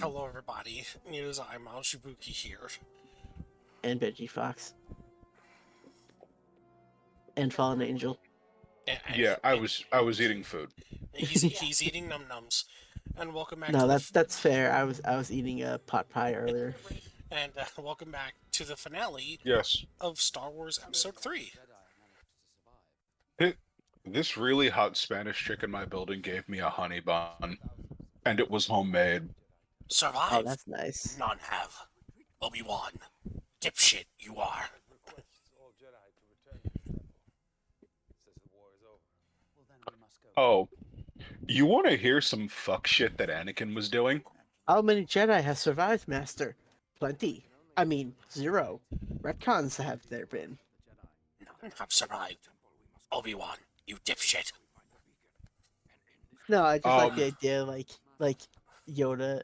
Hello, everybody. It is I, Mal Shibuki here. And Veggie Fox. And Fallen Angel. Yeah, I was eating food. He's eating num nums, and welcome back No, to that's fair. I was eating a pot pie earlier. welcome back to the finale Yes. of Star Wars Episode 3. This really hot Spanish chick in my building gave me a honey bun, and it was homemade. Oh, Survive. that's nice. None have. Obi-Wan. Dipshit, you are. Oh, you want to hear some fuck shit that Anakin was doing? How many Jedi have survived, Master? Plenty. I mean, 0. Retcons have there been. None have survived. Obi-Wan, you dipshit. No, I just like the Um, idea, like Yoda,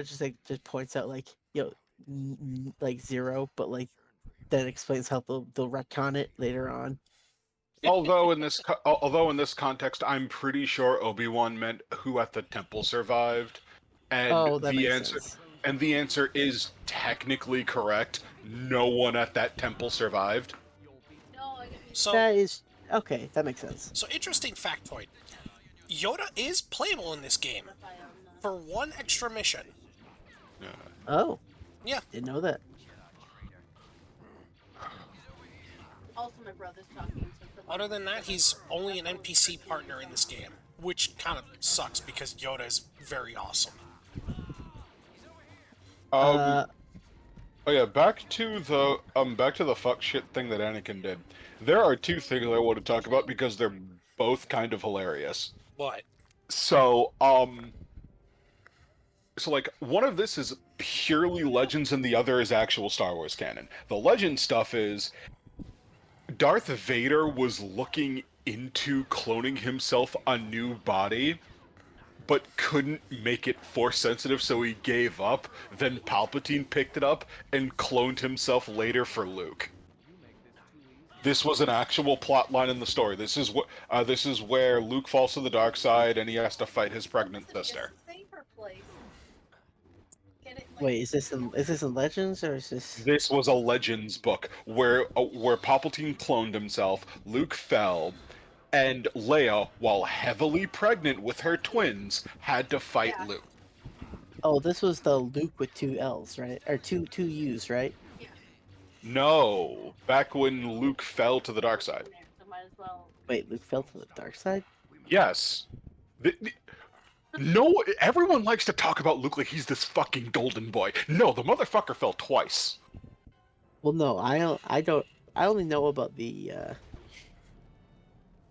just points out like 0, but like then explains how they'll retcon it later on. although in this context, I'm pretty sure Obi-Wan meant who at the temple survived, and Oh, that the makes answer sense. and the answer is technically correct. No one at that temple survived. So, That is okay. That makes sense. so interesting factoid. Yoda is playable in this game for one extra mission. Oh, Yeah. didn't know that. Also, my brother's talking to. Other than that, he's only an NPC partner in this game, which kind of sucks because Yoda is very awesome. Uh, Oh yeah, back to the fuck shit thing that Anakin did. There are two things I want to talk about because they're both kind of hilarious. But So, like one of this is purely Legends and the other is actual Star Wars canon. The Legend stuff is Darth Vader was looking into cloning himself a new body, but couldn't make it force sensitive, so he gave up. Then Palpatine picked it up and cloned himself later for Luke. This was an actual plot line in the story. This is where Luke falls to the dark side and he has to fight his pregnant sister. Safer place. wait, is this in Legends or is this? This was a Legends book where Palpatine cloned himself, Luke fell, and Leia, while heavily pregnant with her twins, had to fight Yeah. Luke. Oh, this was the Luke with 2 L's, right? Or two U's, right? No, back when Luke fell to the dark side. So might as well. Wait, Luke fell to the dark side? Yes. No, everyone likes to talk about Luke like he's this fucking golden boy. No, the motherfucker fell twice. Well, no, I don't. I only know about the.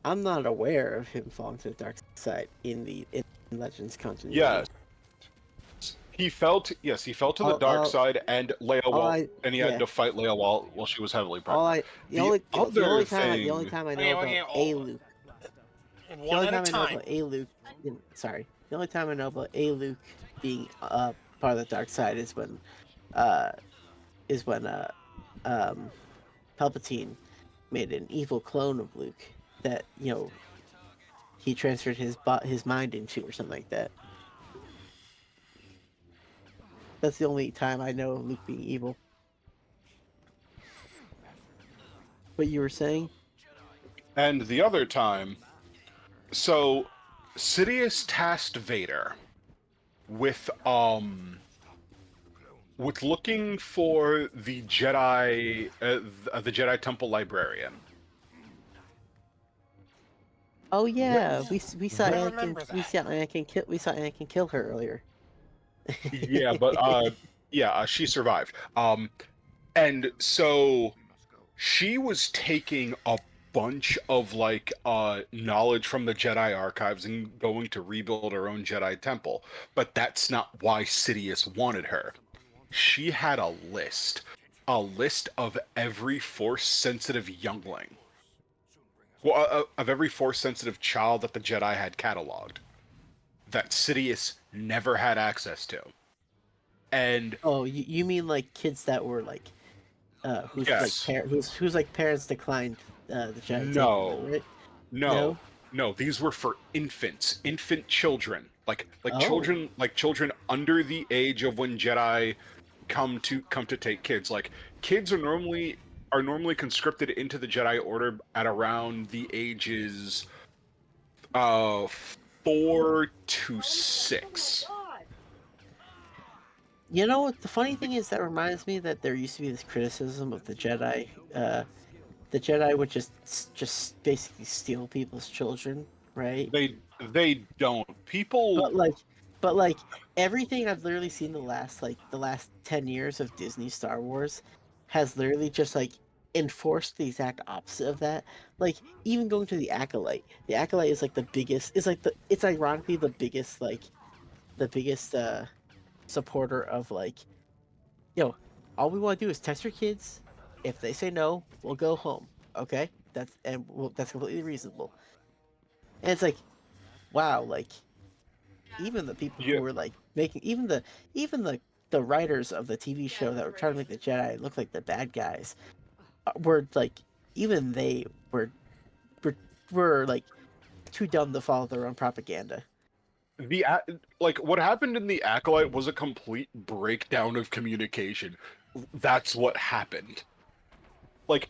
I'm not aware of him falling to the dark side in Legends continuity. Yes. He fell to the dark side, and Leia he had to fight Leia while she was heavily pregnant. The only thing- time I know Okay, about okay, a Luke. The one only at a time I know time. about a Luke. Sorry, the only time I know about a Luke being part of the dark side is when Palpatine made an evil clone of Luke that he transferred his mind into or something like that. That's the only time I know of Luke being evil. What you were saying? And the other time, so Sidious tasked Vader with looking for the Jedi Temple librarian. Oh yeah, we saw I Anakin. remember We that. saw Anakin kill her earlier. Yeah, but she survived. And so she was taking a bunch of knowledge from the Jedi archives and going to rebuild her own Jedi temple. But that's not why Sidious wanted her. She had a list of every Force-sensitive youngling. Well, of every Force-sensitive child that the Jedi had cataloged, that Sidious never had access to. And Oh, you mean like kids that were whose Yes. whose parents declined the Jedi No. taking them, right? no, these were for infant children. Oh. children under the age of when Jedi come to take kids. Like kids are normally conscripted into the Jedi Order at around the ages 4 to 6. You know what? The funny thing is that reminds me that there used to be this criticism of the Jedi. The Jedi would just basically steal people's children, right? They don't. People But like everything I've literally seen the last 10 years of Disney Star Wars has literally just like enforced the exact opposite of that. Like even going to the Acolyte. The Acolyte is like the biggest. It's ironically the biggest supporter of like, all we want to do is test your kids. If they say no, we'll go home. Okay, that's completely reasonable. And it's like, wow, like even the people Yeah. who were like making even the writers of the TV show that were trying to make the Jedi look like the bad guys were like even they were like too dumb to follow their own propaganda. Like what happened in the Acolyte was a complete breakdown of communication. That's what happened. Like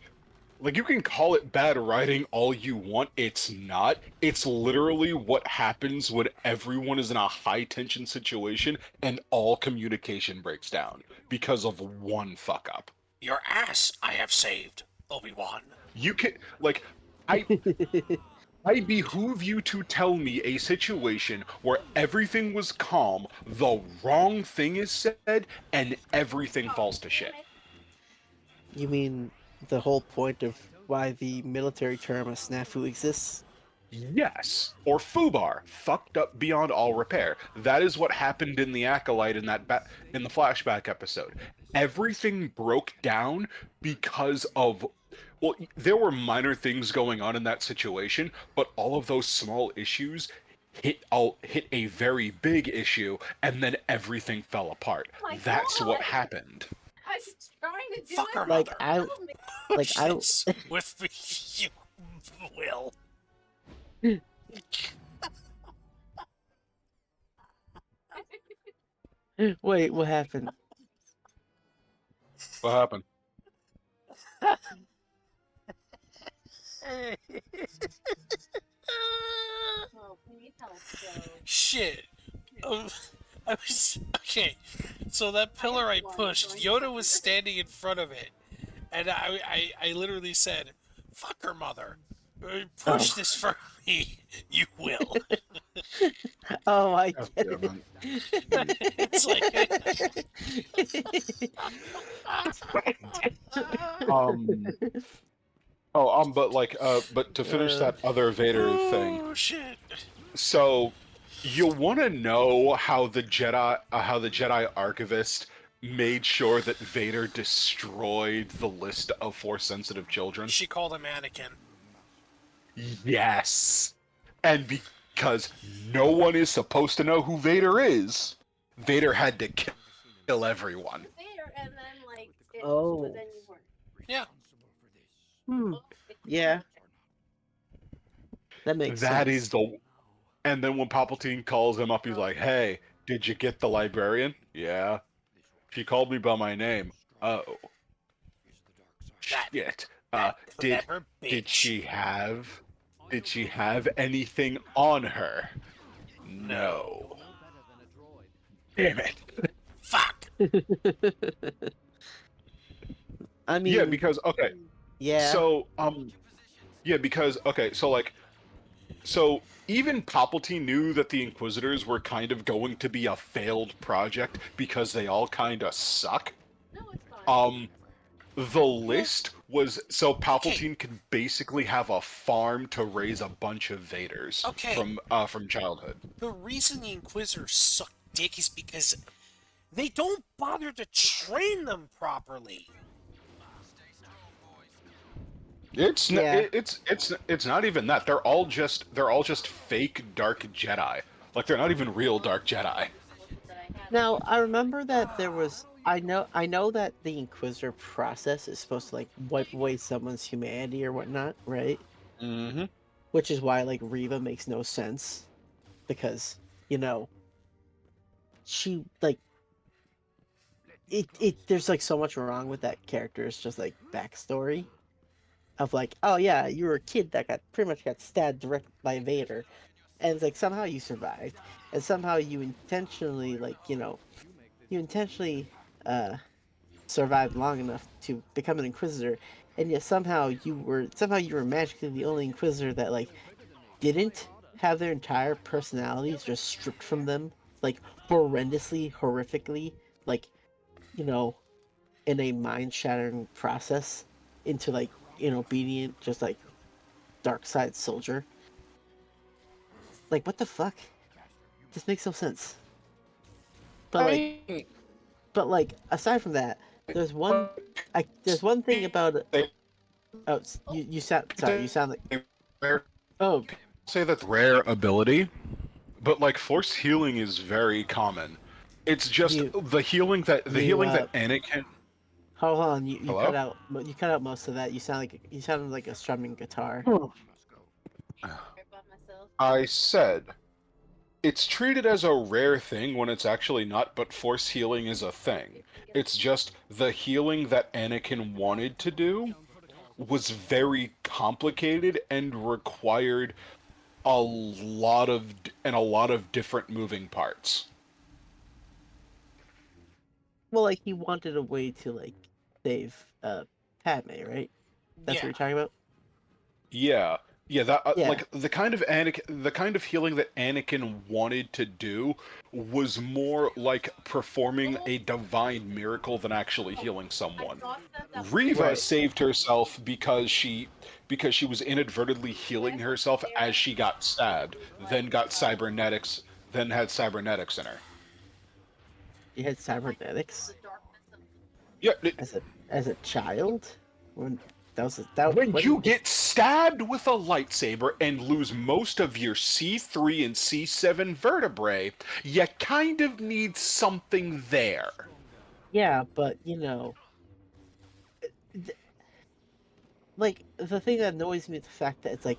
you can call it bad writing all you want, it's not. It's literally what happens when everyone is in a high tension situation and all communication breaks down because of one fuck up. Your ass I have saved, Obi-Wan. You can I behoove you to tell me a situation where everything was calm, the wrong thing is said, and everything falls to shit. You mean the whole point of why the military term a snafu exists? Yes, or fubar, fucked up beyond all repair. That is what happened in the Acolyte in in the flashback episode. Everything broke down because of, well, there were minor things going on in that situation, but all of those small issues hit a very big issue, and then everything fell apart. That's what happened. I was trying to do Fuck her it. Like mother. I like I don't Shits with me, you will. wait, what happened? What happened? Oh, can you tell us, Joe? Shit. I was okay. So that pillar I pushed, Yoda was standing in front of it, and I literally said, "Fuck her mother, push this for me, you will." Oh, I God get damn it. It's like, but to finish that other Vader thing. oh shit. So, you want to know how the Jedi Archivist made sure that Vader destroyed the list of Force-sensitive children? She called him Anakin. Yes, and because no one is supposed to know who Vader is, Vader had to kill everyone. There, and then like, Oh. but then you weren't. Yeah. Yeah, that makes sense. That is the. And then when Palpatine calls him up, he's like, "Hey, did you get the librarian?" "Yeah." "She called me by my name." "Oh, That- shit." that Did clever did bitch. she have anything on her?" "No." Damn it. Fuck. I mean, Yeah, because okay. yeah. So so even Palpatine knew that the Inquisitors were kind of going to be a failed project because they all kind of suck. No, it's fine. The list was so Palpatine could basically have a farm to raise a bunch of Vaders Okay. from childhood. The reason the Inquisitors suck dick is because they don't bother to train them properly. It's Yeah. it's not even that. They're all just fake dark Jedi. Like they're not even real dark Jedi. That I had. Now I remember that there was. I know that the Inquisitor process is supposed to like wipe away someone's humanity or whatnot, right? Mm-hmm. Which is why like Reva makes no sense, because you know, she like there's like so much wrong with that character's just like backstory of like, oh yeah, you were a kid that got pretty much got stabbed direct by Vader, and it's like somehow you survived, and somehow you intentionally you intentionally uh survived long enough to become an Inquisitor, and yet somehow you were magically the only Inquisitor that like didn't have their entire personalities just stripped from them, like horrendously, horrifically, like you know, in a mind shattering process into like an obedient, just like dark side soldier. Like what the fuck? This makes no sense. But like, I like aside from that, there's one, there's one thing about it. they Oh, you sound sorry. You sound like rare, oh say that's rare ability, but like force healing is very common. It's just you the healing you Anakin. hold on. You Hello? cut out most of that. You sounded like a strumming guitar. About myself. I said it's treated as a rare thing when it's actually not, but force healing is a thing. It's just the healing that Anakin wanted to do was very complicated and required a lot of different moving parts. Well, like he wanted a way to like save Padme, right? That's what Yeah. you're talking about. Yeah. Yeah, that Yeah. like the kind of healing that Anakin wanted to do was more like performing a divine miracle than actually healing someone. Riva Right. saved herself because she was inadvertently healing herself as she got stabbed, then got cybernetics, then had cybernetics in her. You had cybernetics Yeah, as a child when that when when you get stabbed with a lightsaber and lose most of your C3 and C7 vertebrae, you kind of need something there. yeah, but like the thing that annoys me is the fact that it's like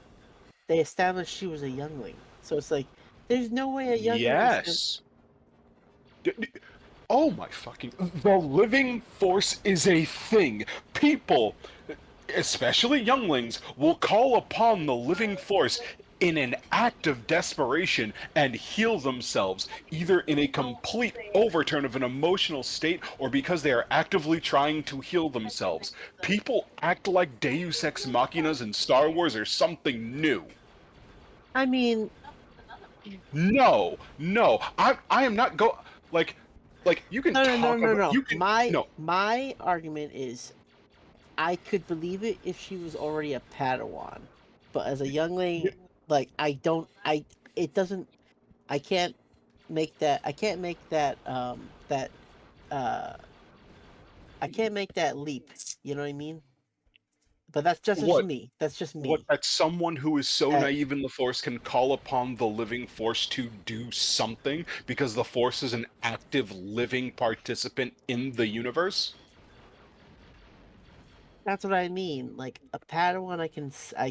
they established she was a youngling, so it's like there's no way a youngling is gonna. Yes. Oh my fucking. The living force is a thing. People, especially younglings, will call upon the living force in an act of desperation and heal themselves, either in a complete overturn of an emotional state or because they are actively trying to heal themselves. People act like Deus Ex Machinas in Star Wars are something new. I mean, No, no, I am not like you can talk about no. you can no. My argument is I could believe it if she was already a Padawan, but as a youngling, like I don't, I it doesn't, I can't make that, uh, I can't make that leap. You know what I mean? But that's just What me. That's just what me. that someone who is so Uh, naive in the force can call upon the living force to do something because the force is an active living participant in the universe. that's what I mean. Like a Padawan, I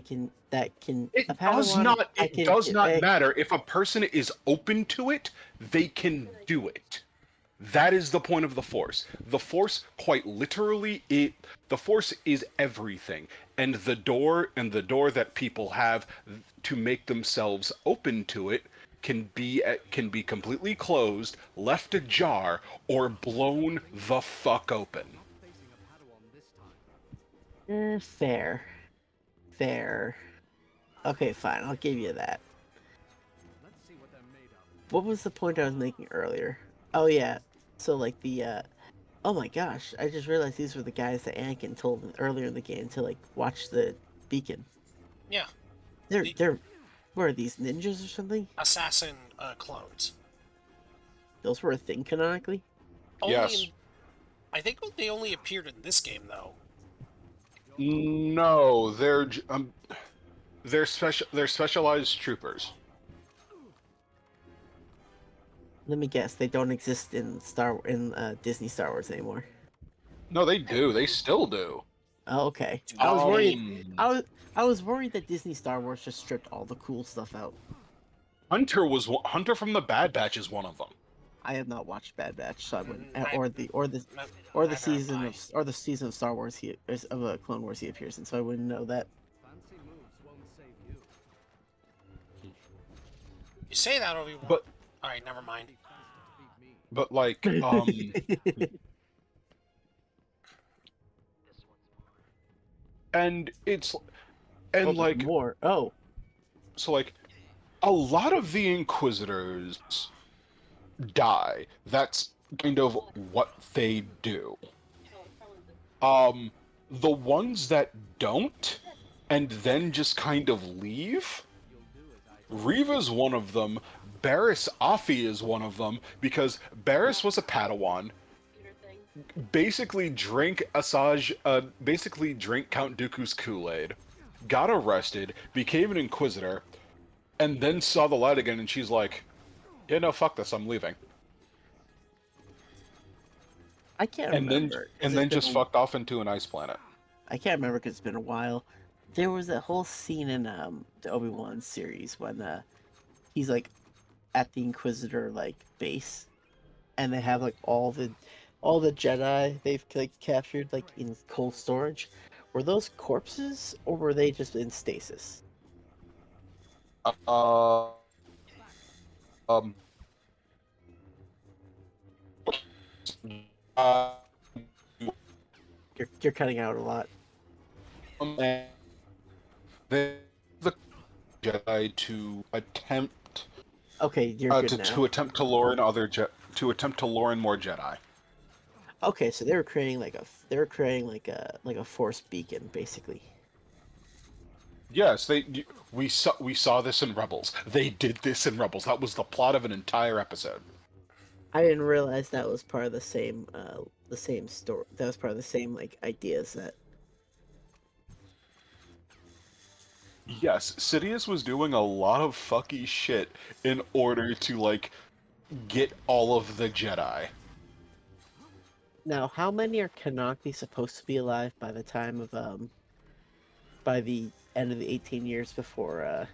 can that can a Padawan, It does not matter if a person is open to it, they can do it. That is the point of the force. The force quite literally the force is everything. And the door that people have to make themselves open to it can be completely closed, left ajar, or blown the fuck open. fair, fair. Okay, fine. I'll give you that. What was the point I was making earlier? Oh yeah. So like oh my gosh, I just realized these were the guys that Anakin told earlier in the game to like watch the beacon. Yeah. They're what are these ninjas or something? Assassin clones. Those were a thing canonically? Yes. I think they only appeared in this game though. No, they're specialized troopers. Let me guess, they don't exist in Disney Star Wars anymore. No, they do. They still do. Oh, okay. I was worried. I was worried that Disney Star Wars just stripped all the cool stuff out. Hunter from the Bad Batch is one of them. I have not watched Bad Batch, so I wouldn't, Neither or the season of Star Wars Clone Wars he appears in, so I wouldn't know that. You say that, Obi-Wan. But All right, never mind. but like and it's and like more. Oh, so like a lot of the Inquisitors die. That's kind of what they do. The ones that don't and then just kind of leave, Reva's one of them. Barriss Offee is one of them because Barriss was a Padawan. Basically drank basically drank Count Dooku's Kool-Aid, got arrested, became an Inquisitor, and then saw the light again, and she's like, "Yeah, no, fuck this, I'm leaving." I can't And remember. then just fucked off into an ice planet. I can't remember because it's been a while. There was that whole scene in the Obi-Wan series when he's like at the Inquisitor like base, and they have like all the Jedi they've like captured like in cold storage. Were those corpses or were they just in stasis? Uh, um, uh, You're cutting out a lot. and the Jedi to attempt Okay, you're good now. to attempt to lure in more Jedi. Okay, so they were creating like a force beacon basically. Yes, we saw this in Rebels. They did this in Rebels. That was the plot of an entire episode. I didn't realize that was part of the same story. That was part of the same like idea set. Yes, Sidious was doing a lot of fucky shit in order to like get all of the Jedi. Now, how many are canonically supposed to be alive by the time of by the end of the 18 years before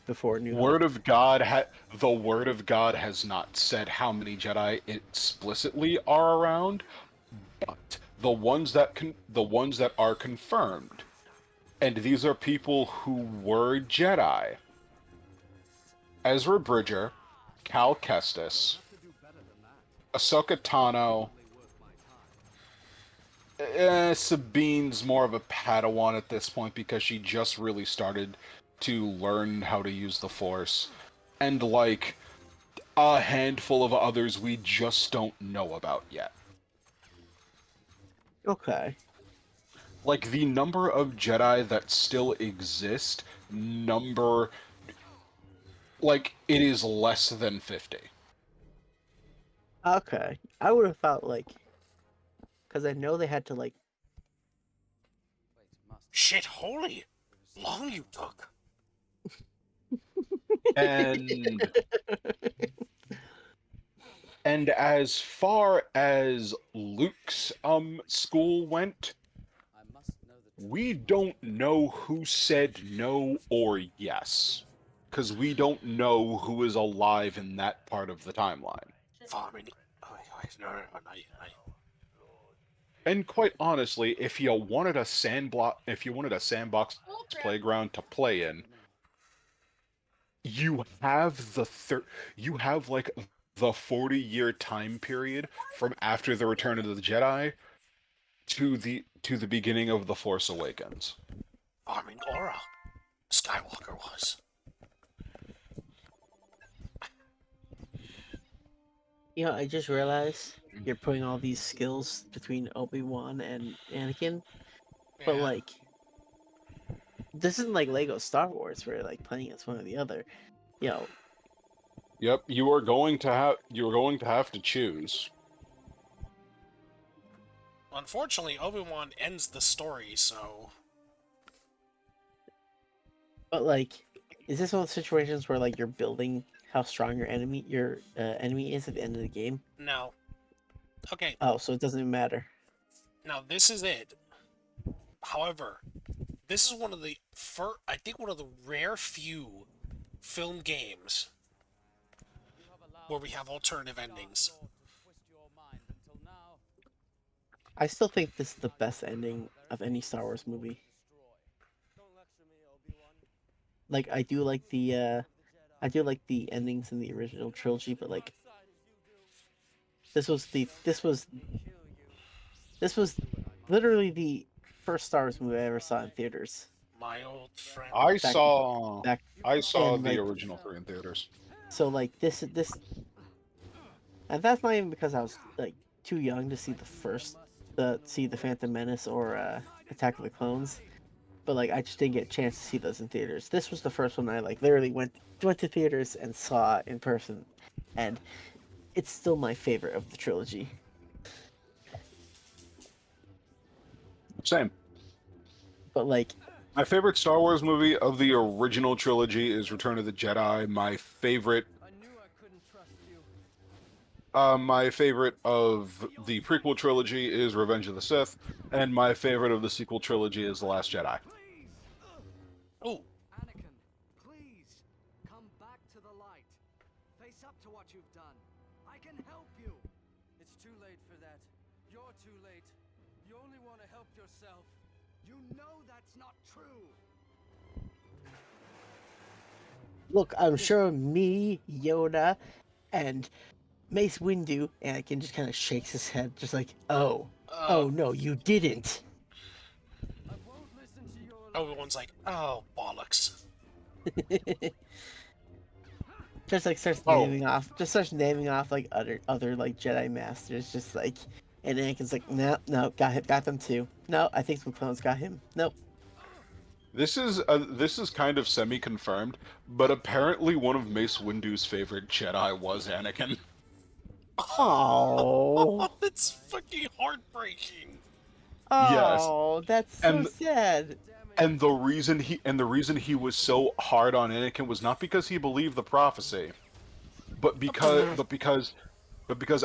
before New Hope? The Word of God has not said how many Jedi explicitly are around, but the ones that are confirmed, and these are people who were Jedi: Ezra Bridger, Cal Kestis, Ahsoka Tano. Sabine's more of a Padawan at this point because she just really started to learn how to use the Force, and like a handful of others we just don't know about yet. Okay. Like the number of Jedi that still exist, like it is less than 50. Okay. I would have thought like, because I know they had to like. Shit, holy long you took. And and as far as Luke's school went, we don't know who said no or yes, because we don't know who is alive in that part of the timeline. Farming. Oh, no, not yet. And quite honestly, if you wanted a sandbox playground to play in, you have like the 40-year time period from after the Return of the Jedi to the beginning of The Force Awakens. Farming Aura. Skywalker was. You know, I just realized you're putting all these skills between Obi-Wan and Anakin, but Yeah. like, this isn't like Lego Star Wars where like playing against one or the other. You know. Yep, you are going to have to choose. Unfortunately, Obi-Wan ends the story, so. But like, is this one of those situations where like you're building how strong your enemy is at the end of the game? No. Okay, Oh, so it doesn't even matter. now this is it. However, this is one of the rare few film games where we have alternative endings. I still think this is the best ending of any Star Wars movie. Like I do like the endings in the original trilogy, but like this was literally the first Star Wars movie I ever saw in theaters. My old friend. I Back saw back I saw and the like original 3 in theaters. so like this and that's not even because I was like too young to see the Phantom Menace or Attack of the Clones. But like I just didn't get a chance to see those in theaters. This was the first one I like literally went to theaters and saw in person, and it's still my favorite of the trilogy. Same. But like, My favorite Star Wars movie of the original trilogy is Return of the Jedi. My favorite of the prequel trilogy is Revenge of the Sith, and my favorite of the sequel trilogy is The Last Jedi. Oh, Anakin, please come back to the light. Face up to what you've done. I can help you. It's too late for that. You're too late. You only want to help yourself. You know that's not true. look, I'm sure me, Yoda, and Mace Windu, Anakin just kind of shakes his head, just like, oh no, you didn't. I won't listen to your Obi-Wan's like, oh, bollocks. Just like starts naming off like other like Jedi masters, just like, and Anakin's like, no, got them too. No, I think some clones got him. Nope. This is kind of semi-confirmed, but apparently one of Mace Windu's favorite Jedi was Anakin. Oh, That's fucking heartbreaking. Yes, that's so and sad. and the reason he was so hard on Anakin was not because he believed the prophecy, but because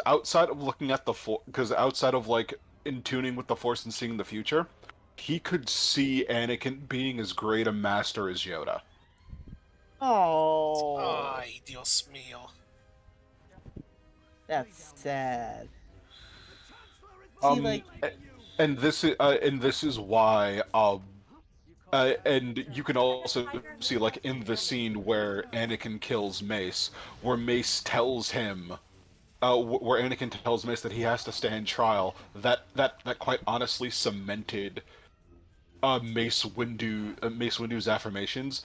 outside of looking at because outside of like in tuning with the Force and seeing the future, he could see Anakin being as great a master as Yoda. Oh, Ay, Dios mío. that's sad. See, Um, like, and this is why and you can also see like in the scene where Anakin kills Mace, where Mace tells him where Anakin tells Mace that he has to stand trial. That quite honestly cemented Mace Windu's affirmations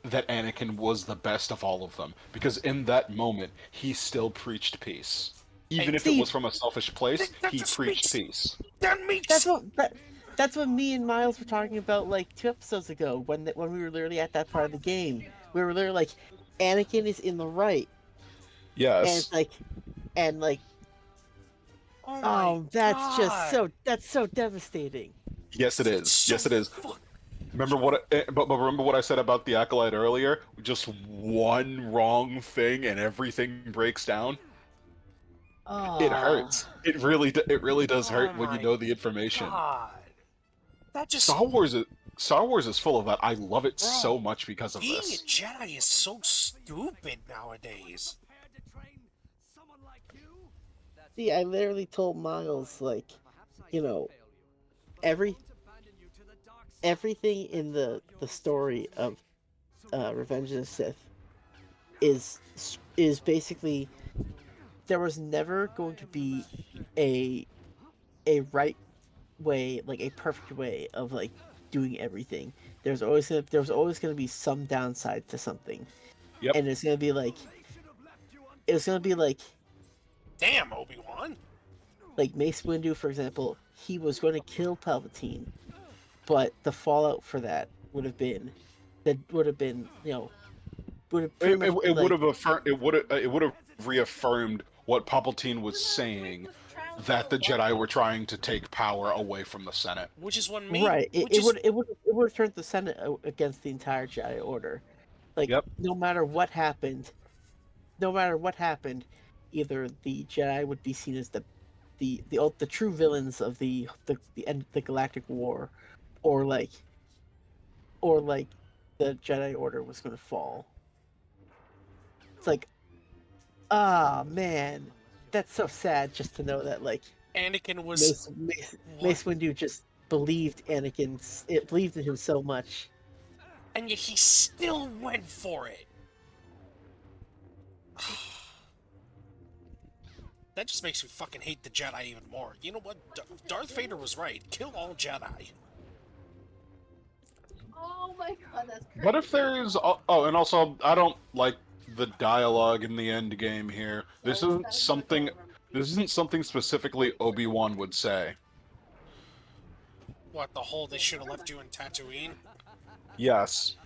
that Anakin was the best of all of them, because in that moment he still preached peace. Even if it see, was from a selfish place, that he just preached makes- peace. That makes that's what me and Miles were talking about like 2 episodes ago when we were literally at that part of the game. We were literally like, Anakin is in the right, and Yes. it's like, and like, oh my that's so devastating. Yes, it It's is. so Yes, it is. fuck- But remember what I said about the Acolyte earlier? Just one wrong thing and everything breaks down. It Oh, hurts. It really does hurt when you my know the information. God. That just Star Wars is Star Wars is full of that. I love it Bro, so much because of being a this. Jedi is so stupid nowadays. Prepared to train someone like you? That's see, I literally told Miles like, perhaps I you did know, fail you, but I every won't abandon you to the dark side. everything in the story of Revenge of the Sith is basically, there was never going to be a right way, like a perfect way of like doing everything. There was always gonna be some downside to something, Yep. and it's gonna be Damn, Obi-Wan. like Mace Windu, for example. He was going to kill Palpatine, but the fallout for that would have been would have pretty much been It would like, have it would have reaffirmed what Palpatine was saying, that the Jedi were trying to take power away from the Senate. Which is what made right. which is It would have turned the Senate against the entire Jedi Order. Like, Yep. no matter what happened, either the Jedi would be seen as the true villains of the Galactic War, or like the Jedi Order was going to fall. It's like, ah, man, that's so sad just to know that like Anakin was Mace Windu just believed it believed in him so much. and yet he still went for it. That just makes me fucking hate the Jedi even more. You know what? Darth Vader was right. Kill all Jedi. Oh my god, that's crazy. What if there's oh, and also I don't like the dialogue in the end game here. This isn't something. This isn't something specifically Obi-Wan would say. What, the whole they should have left you in Tatooine? Yes.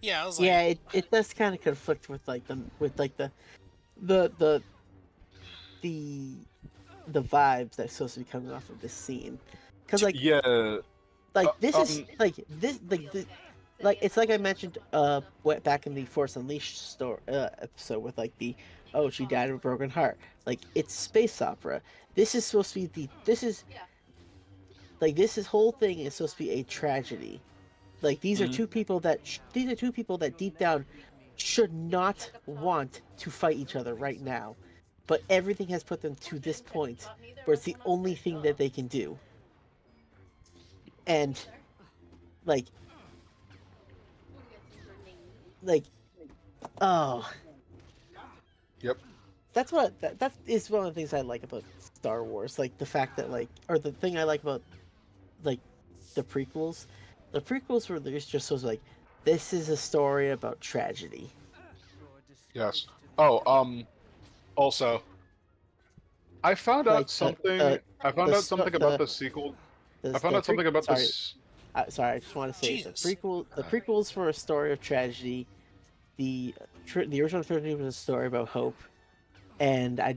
Yeah, I was Yeah, like, it does kind of conflict with like the the the vibes that's supposed to be coming off of this scene, because Yeah. this is like it's like I mentioned back in the Force Unleashed episode with like the oh she died of a broken heart, like it's space opera. This is supposed to be this whole thing is supposed to be a tragedy. Like these are Mhm. two people that deep down should not want to fight each other right now, but everything has put them to this point where it's the only thing that they can do. And like oh, Yep. that's that is one of the things I like about Star Wars, like the fact that or the thing I like about like the prequels. The prequels were just sort of like, this is a story about tragedy. Yes. Oh. Also, I found out Like something. I found out sto- something about the sequel. I found the out something about sorry, this. sorry, I just want to say Jesus. the prequels were a story of tragedy. The original trilogy was a story about hope, and I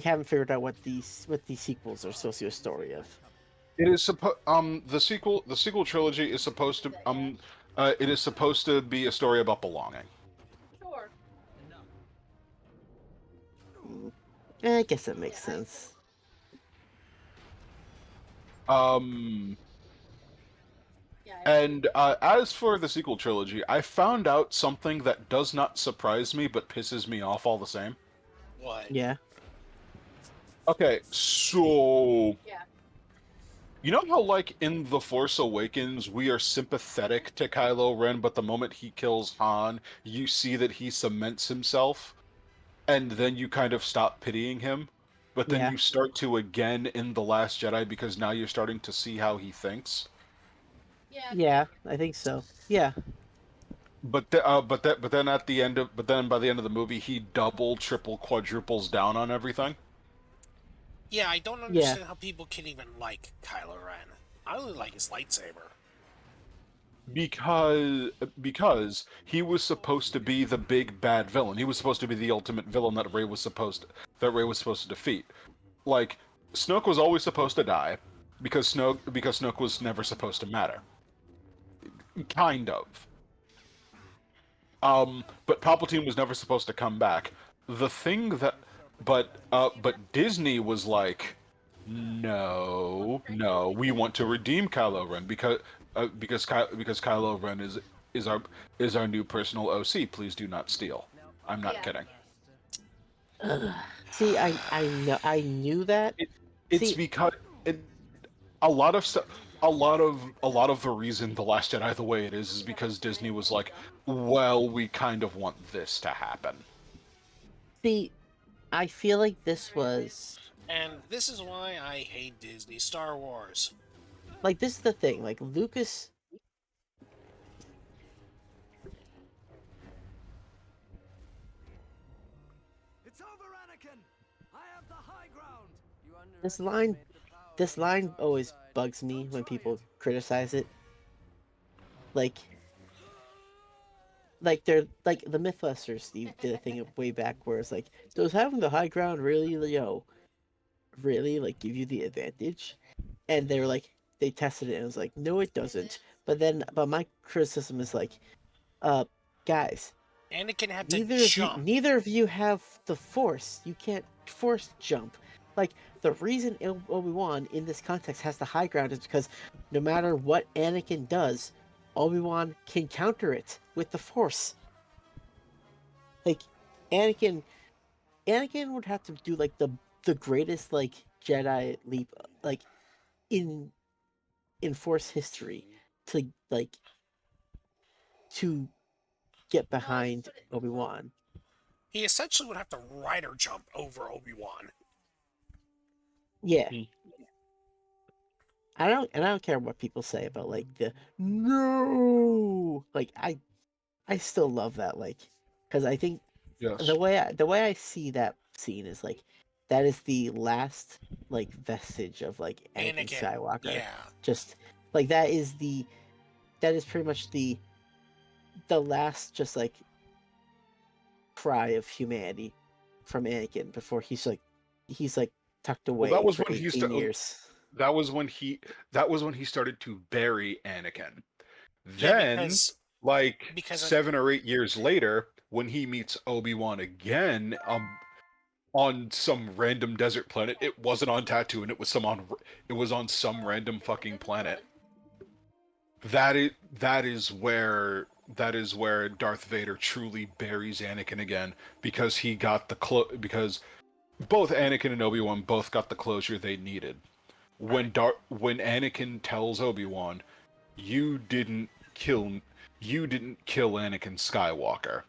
haven't figured out what these sequels are supposed to be a story of. It is the sequel trilogy is supposed to it is supposed to be a story about belonging. Sure. I guess that makes sense. Um Yeah. and as for the sequel trilogy, I found out something that does not surprise me but pisses me off all the same. What? Yeah. Okay, so Yeah. you know how like in The Force Awakens we are sympathetic to Kylo Ren, but the moment he kills Han, you see that he cements himself? And then you kind of stop pitying him, but then Yeah. you start to again in The Last Jedi because now you're starting to see how he thinks. Yeah. Yeah, I think so. Yeah. But then at the end of but then by the end of the movie he double, triple, quadruples down on everything. Yeah, I don't Yeah. understand how people can even like Kylo Ren. I really like his lightsaber. Because he was supposed to be the big bad villain. He was supposed to be the ultimate villain that Rey was supposed to defeat. Like Snoke was always supposed to die because Snoke was never supposed to matter. Kind of. But Palpatine was never supposed to come back. The thing that, but Disney was like, no, no, we want to redeem Kylo Ren because Kylo Ren is our is our new personal OC. Please do not steal. I'm not Yeah. kidding. See, I knew that. It's See, because it, a lot of stuff. A lot of the reason The Last Jedi the way it is because Disney was like, well, we kind of want this to happen. see, I feel like this was And this is why I hate Disney Star Wars. like this is the thing. Like Lucas, It's over, Anakin! I have the high ground! You this line always bugs me when people criticize it. Like they're like the Mythbusters Steve did a thing way back where it's like, does having the high ground really really like give you the advantage? And they were like, they tested it and it was like, no, it doesn't. But my criticism is like, guys, Anakin had to jump. neither of you have the Force. You can't force jump. Like the reason Obi-Wan in this context has the high ground is because no matter what Anakin does, Obi-Wan can counter it with the Force. Like Anakin Anakin would have to do like the greatest like Jedi leap like in Force history to like to get behind Obi-Wan. He essentially would have to rider jump over Obi-Wan. Yeah. Hmm. I don't care what people say about like the no. Like I still love that like cuz I think Yes. the way I see that scene is like that is the last like vestige of like Anakin Anakin, Skywalker. yeah. Just like that is pretty much the last just like cry of humanity from Anakin before he's like tucked Well, that away was for when he 18 years. that was when he started to bury Anakin. Yeah, Then, like because 7 or 8 years later, when he meets Obi-Wan again, on some random desert planet. It wasn't on Tatooine. It was on some random fucking planet. That is where Darth Vader truly buries Anakin again because he got because both Anakin and Obi-Wan both got the closure they needed. When Anakin tells Obi-Wan, "You didn't kill Anakin Skywalker.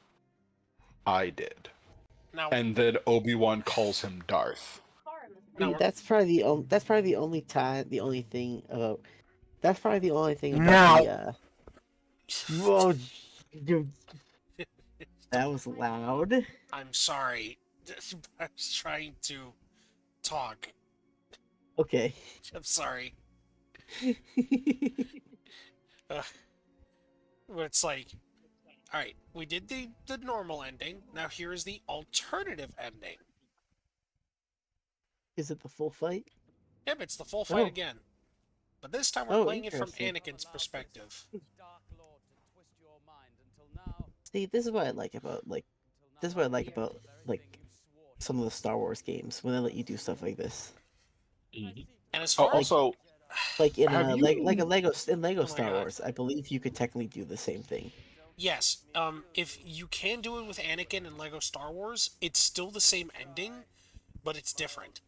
I did." now, And then Obi-Wan calls him Darth. now That's probably the only time the only thing about that's probably the only thing about Now. the whoa, dude, that was loud. I'm sorry. I was trying to talk. Okay. I'm sorry. But it's like, all right, we did the normal ending. Now here is the alternative ending. Is it the full fight? Yep, it's the full fight Oh. again. But this time we're Oh, playing it from interesting. Anakin's perspective. See, this is what I like about like some of the Star Wars games when they let you do stuff like this. And as Oh, far as also, Like in Have you- like a Lego Oh my Star God. Wars, I believe you could technically do the same thing. yes, if you can do it with Anakin and Lego Star Wars, it's still the same ending, but it's different,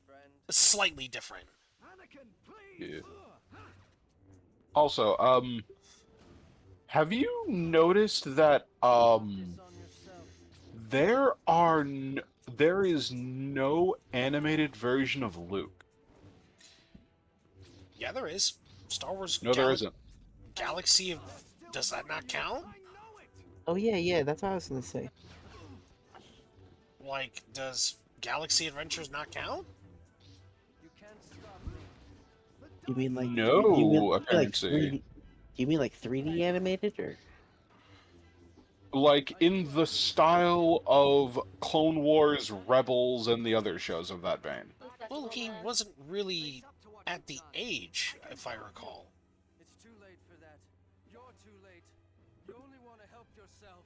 slightly different. yeah. Also, have you noticed that there is no animated version of Luke? Yeah, there is. Star Wars No, there isn't. Galaxy of... Does that not count? Oh yeah, that's what I was gonna say. Like, does Galaxy Adventures not count? You mean like No, you mean like apparently. 3D? Do you mean like 3D animated or? Like in the style of Clone Wars, Rebels, and the other shows of that vein. Well, he wasn't really at the age, if I recall. It's too late for that. You're too late. You only want to help yourself.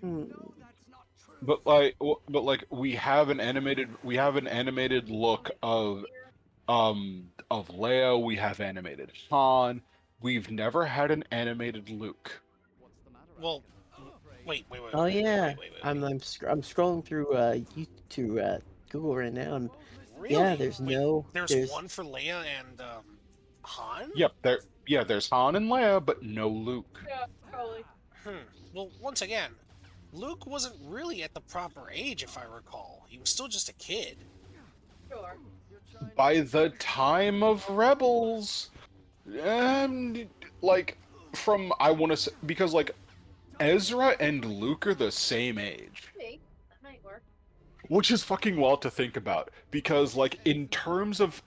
Hmm. No, that's not true. But like we have an animated look of Leia. We have animated Han. We've never had an animated Luke. Well, wait. Oh yeah, wait. I'm scrolling through Google right now, and Really? yeah, there's Wait, no there's one for Leia and Han? Yep, there's Han and Leia, but no Luke. Yeah, probably. Well, once again, Luke wasn't really at the proper age, if I recall. He was still just a kid. Sure. By the time of Rebels, like from I want to say because like Ezra and Luke are the same age. Maybe. That might work. Which is fucking wild to think about because like in terms of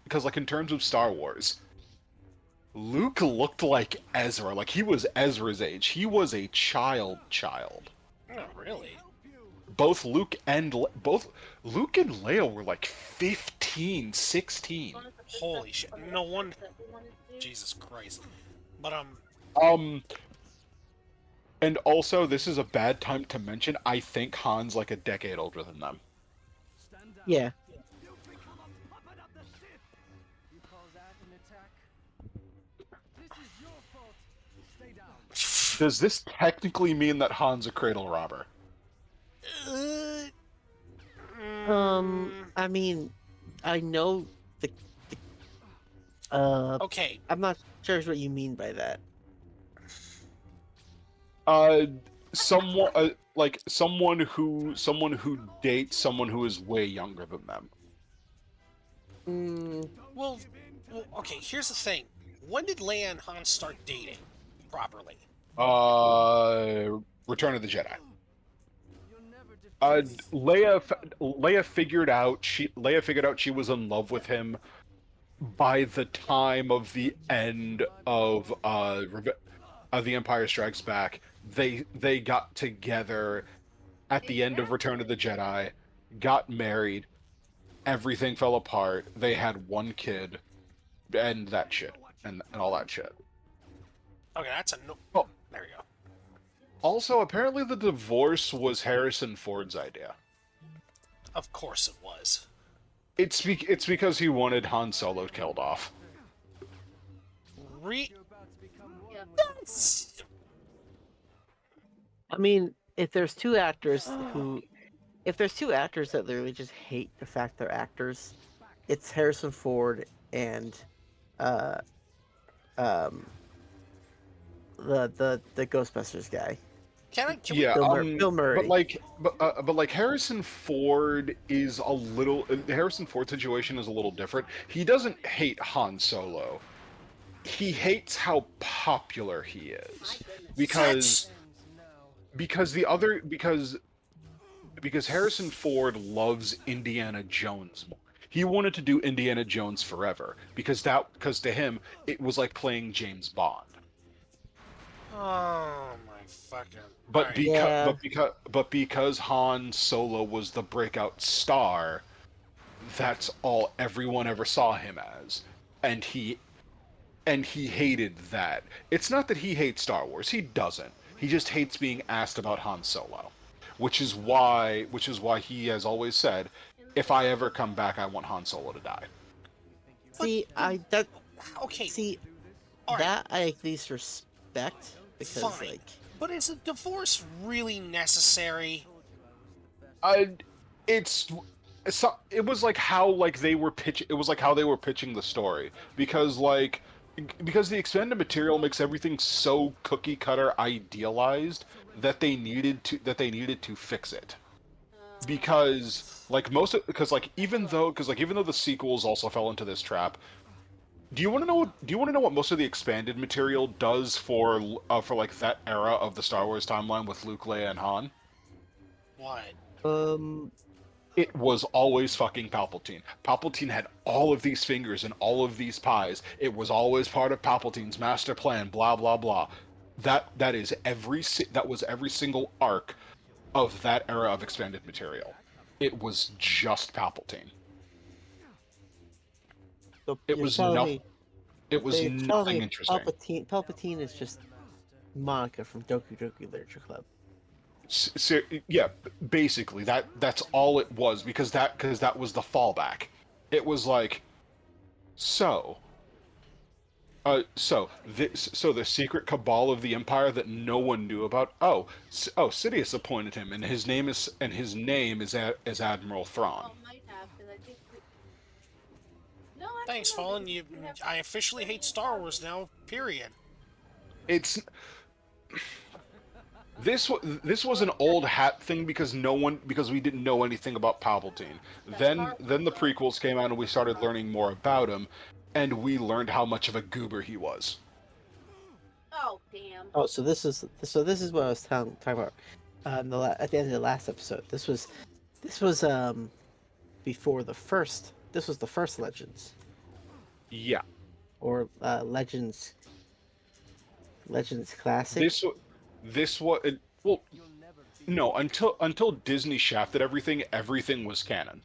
Star Wars, Luke looked like Ezra, like he was Ezra's age. He was a child. Oh, really? Both Luke and Leia were like 15, 16. Holy shit. No wonder. Jesus Christ. But, And also, this is a bad time to mention, I think Han's like a decade older than them. yeah. You've become a puppet of the Sith. You call that an attack? This is your fault. Stay down. Does this technically mean that Han's a cradle robber? I mean, I know the Okay, I'm not sure what you mean by that. Uh, someone like someone who dates someone who is way younger than them. Mm, well, okay. Here's the thing. When did Leia and Han start dating properly? Return of the Jedi. You'll never defeat Uh, me. Leia figured out she was in love with him by the time of the end of The Empire Strikes Back. They got together at the end of Return of the Jedi, got married, everything fell apart. They had one kid, and that shit, and all that shit. Okay, that's a no. Oh, There we go. also, apparently the divorce was Harrison Ford's idea. Of course it was. It's because he wanted Han Solo killed off. Re. You're about to become one Yeah. with That's... I mean, if there's two actors that literally just hate the fact they're actors, it's Harrison Ford and uh um the Ghostbusters guy. Can Yeah, Bill Murray. but like Harrison Ford is a little. Harrison Ford's situation is a little different. He doesn't hate Han Solo. He hates how popular he is, because That's... now. because the other because Harrison Ford loves Indiana Jones more. He wanted to do Indiana Jones forever because to him it was like playing James Bond. Oh my fucking. But Alright. Yeah. because Han Solo was the breakout star, that's all everyone ever saw him as, and he hated that. It's not that he hates Star Wars. He doesn't. He just hates being asked about Han Solo, which is why he has always said, if I ever come back, I want Han Solo to die. See, Okay. see Alright. that I at least respect because Fine. like But is a divorce really necessary? It's it was like how they were pitching the story, because the expanded material makes everything so cookie cutter idealized that they needed to fix it, because even though the sequels also fell into this trap. Do you want to know what most of the expanded material does for like that era of the Star Wars timeline with Luke, Leia, and Han? What? um It was always fucking Palpatine. Palpatine had all of these fingers and all of these pies. It was always part of Palpatine's master plan. Blah blah blah. That was every single arc of that era of expanded material. It was just Palpatine. so It you're was telling nothing. me It was you're telling nothing me interesting. Palpatine is just Monica from Doku Doku Literature Club. Yeah, basically that's all it was, because that was the fallback. It was like, so the secret cabal of the Empire that no one knew about. Sidious appointed him, and his name is Admiral Thrawn. Well, might have, because I think. No, actually, Thanks, no, Fallen. they- You, they have- I officially hate Star Wars now. Period. It's this was an old hat thing because we didn't know anything about Palpatine. Then the prequels came out and we started learning more about him, and we learned how much of a goober he was. Oh, damn. Oh, so this is what I was talking about at the end of the last episode. This was before the first. This was the first Legends, Yeah. or Legends Classic. This was well, no, until Disney shafted everything was canon.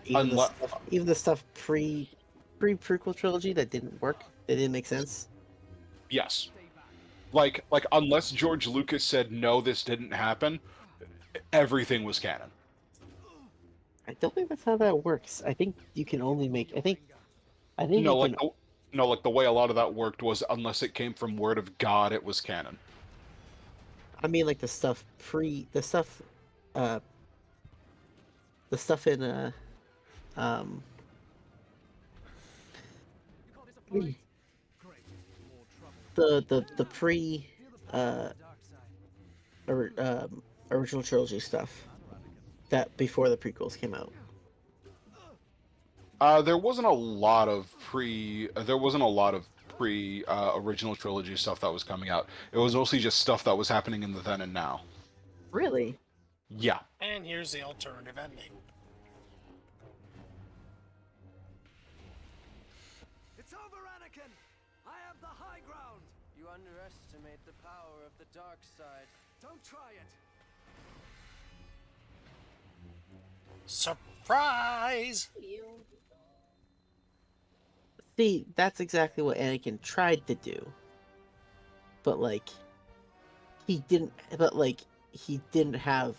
Even the stuff pre prequel trilogy that didn't work. That didn't make sense. Yes. Like unless George Lucas said no, this didn't happen, everything was canon. I don't think that's how that works. I think you can only make. I think No, you like can. no, the way a lot of that worked was, unless it came from word of God, it was canon. I mean, like the stuff uh, the stuff in um You call this a fight? Great. More trouble. the pre Feel the power uh, of the dark side. original trilogy stuff that before the prequels came out. There wasn't a lot of pre original trilogy stuff that was coming out. It was mostly just stuff that was happening in the then and now. Really? Yeah. And here's the alternative ending. It's over, Anakin! I have the high ground! You underestimate the power of the dark side. Don't try it! Surprise! You. See, that's exactly what Anakin tried to do. But like he didn't have.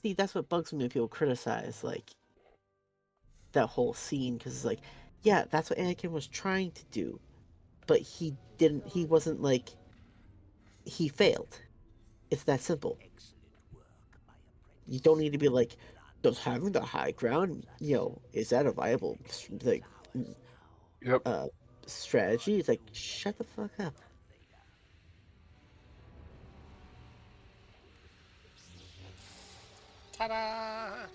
See, that's what bugs me when people criticize like that whole scene, because it's like, yeah, that's what Anakin was trying to do, but he wasn't like, he failed. It's that simple. You don't need to be like, does having the high ground, is that a viable like Yep. strategy? It's like, shut the fuck up. Ta-da!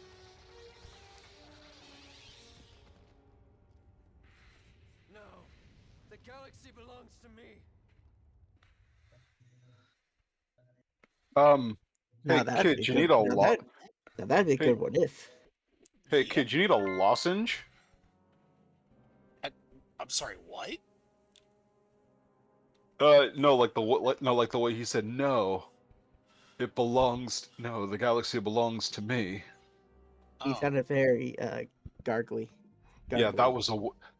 No. The galaxy belongs to me. Now Hey that'd be kid, a you good. need a lot. Now that'd be a Hey, good what if. hey Yep. kid, you need a lozenge. I'm sorry, what? No, like the way he said no. It belongs. No, the galaxy belongs to me. He Oh, sounded very gargly. Yeah, Gargly.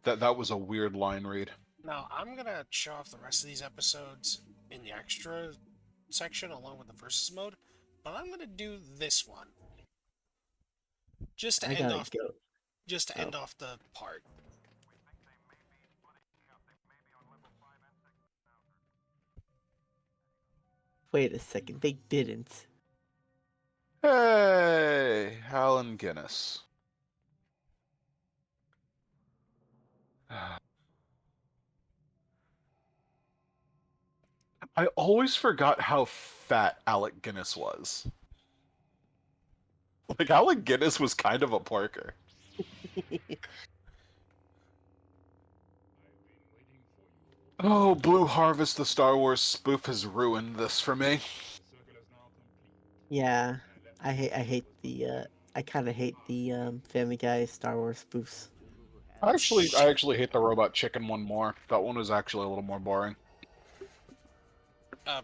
that was a weird line read. now I'm gonna show off the rest of these episodes in the extra section along with the versus mode, but I'm gonna do this one just to I end gotta off go. just to Oh, end off the part. wait a second. They didn't. Hey, Alan Guinness. I always forgot how fat Alec Guinness was. Like, Alec Guinness was kind of a porker. Oh, Blue Harvest, the Star Wars spoof has ruined this for me. Yeah, I kind of hate the Family Guy Star Wars spoofs. I actually hate the Robot Chicken one more. That one was actually a little more boring.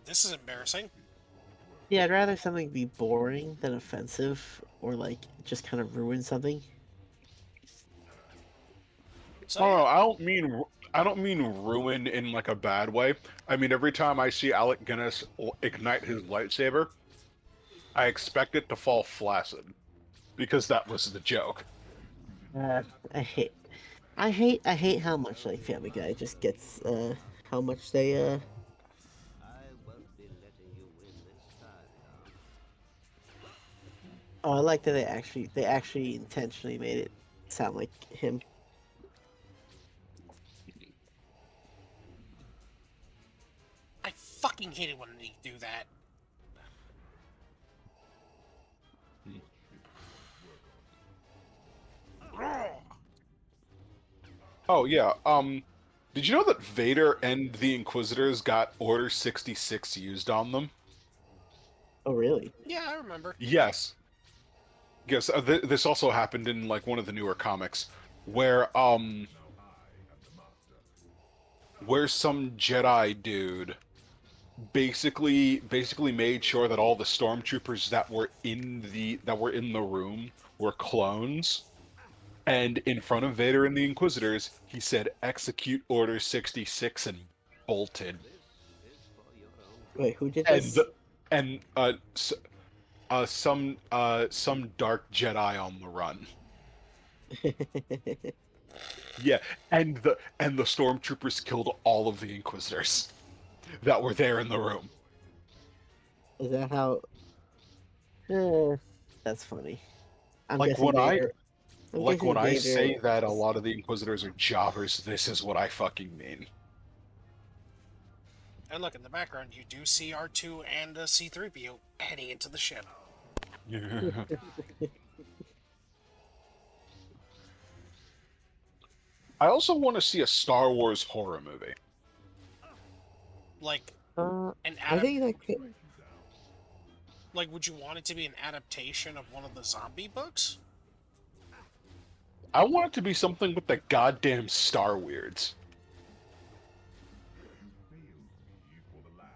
This is embarrassing. Yeah, I'd rather something be boring than offensive, or like just kind of ruin something. So Oh, yeah, I don't mean ruin in like a bad way. I mean every time I see Alec Guinness ignite his lightsaber, I expect it to fall flaccid because that was the joke. Uh, I hate, I hate how much like Family Guy just gets, how much they, Oh, I like that they actually intentionally made it sound like him. I fucking hate it when they do that. Oh yeah, did you know that Vader and the Inquisitors got Order 66 used on them? Oh, really? Yeah, I remember. Yes. Yes, this also happened in like one of the newer comics where some Jedi dude basically made sure that all the stormtroopers that were in the room were clones. And in front of Vader and the Inquisitors, he said, "Execute Order 66," and bolted. Wait, who did And this? the, and some dark Jedi on the run. Yeah, and the stormtroopers killed all of the Inquisitors that were there in the room. Is that how? That's funny. I'm Like guessing when I Vader. I'm like when guessing I Vader. say that a lot of the Inquisitors are jobbers, this is what I fucking mean. And look, in the background, you do see R2 and C-3PO heading into the ship. I also want to see a Star Wars horror movie. Like, an I think that could. like, would you want it to be an adaptation of one of the zombie books? I want it to be something with the goddamn Star Weirds.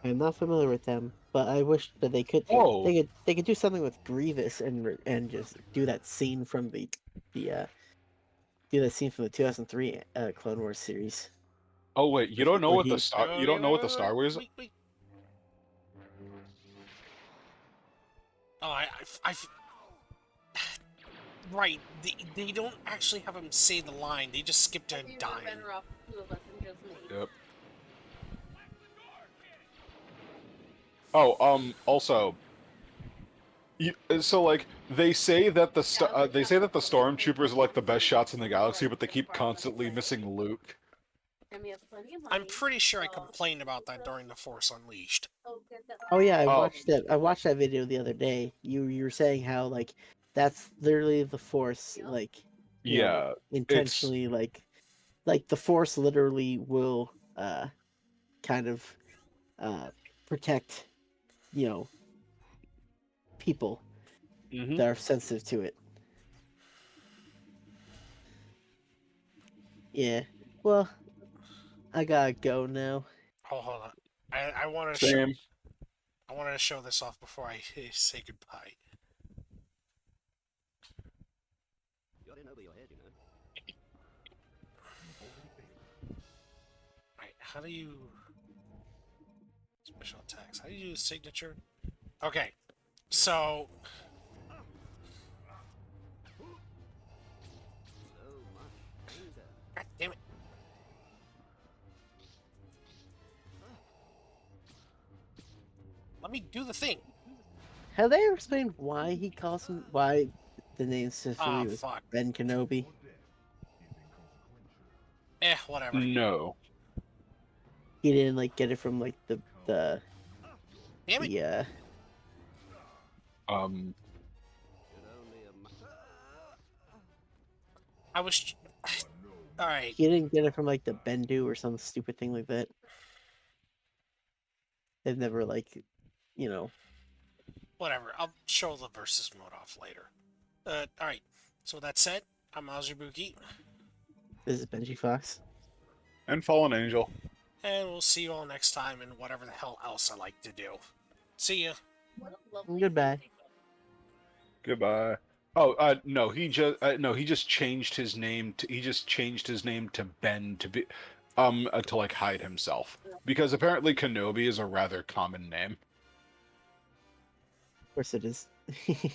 I'm not familiar with them, but I wish that they could. Oh, They could do something with Grievous and just do that scene from the do that scene from the 2003 Clone Wars series. oh wait, you don't know Where what the he Star you Okay, don't know what the Star Wars? wait. Oh, right. They don't actually have him say the line. They just skip to him You were dying. better off two of us than just me. Yep. Oh, also, so like they say that the stormtroopers are like the best shots in the galaxy, but they keep constantly missing Luke. And we have plenty of money. I'm pretty sure I complained about that during The Force Unleashed. Oh yeah, I Oh. watched that. I watched that video the other day. You were saying how like that's literally the Force, like you know, Yeah, intentionally like the Force literally will kind of protect people Mhm. that are sensitive to it. Yeah. Well, I gotta go now. Oh, hold on. I wanted to Same. I wanted to show this off before I say goodbye. Right, how do you special attacks? How do you use signature? Okay, so God damn it! Let me do the thing. Have they ever explained why the name Sith Ah, was fuck. Ben Kenobi? Whatever. No. He didn't like get it from like the Damn it! the Um. I was. All right. he didn't get it from like the Bendu or some stupid thing like that. They've never like Whatever. I'll show the versus mode off later. All right. So with that said, I'm Azubuki, this is Benji Fox. And Fallen Angel. and we'll see you all next time in whatever the hell else I like to do. See ya. What a lovely Goodbye. Goodbye. Oh, no, he just changed his name to Ben to be to like hide himself, because apparently Kenobi is a rather common name. Of course it is. I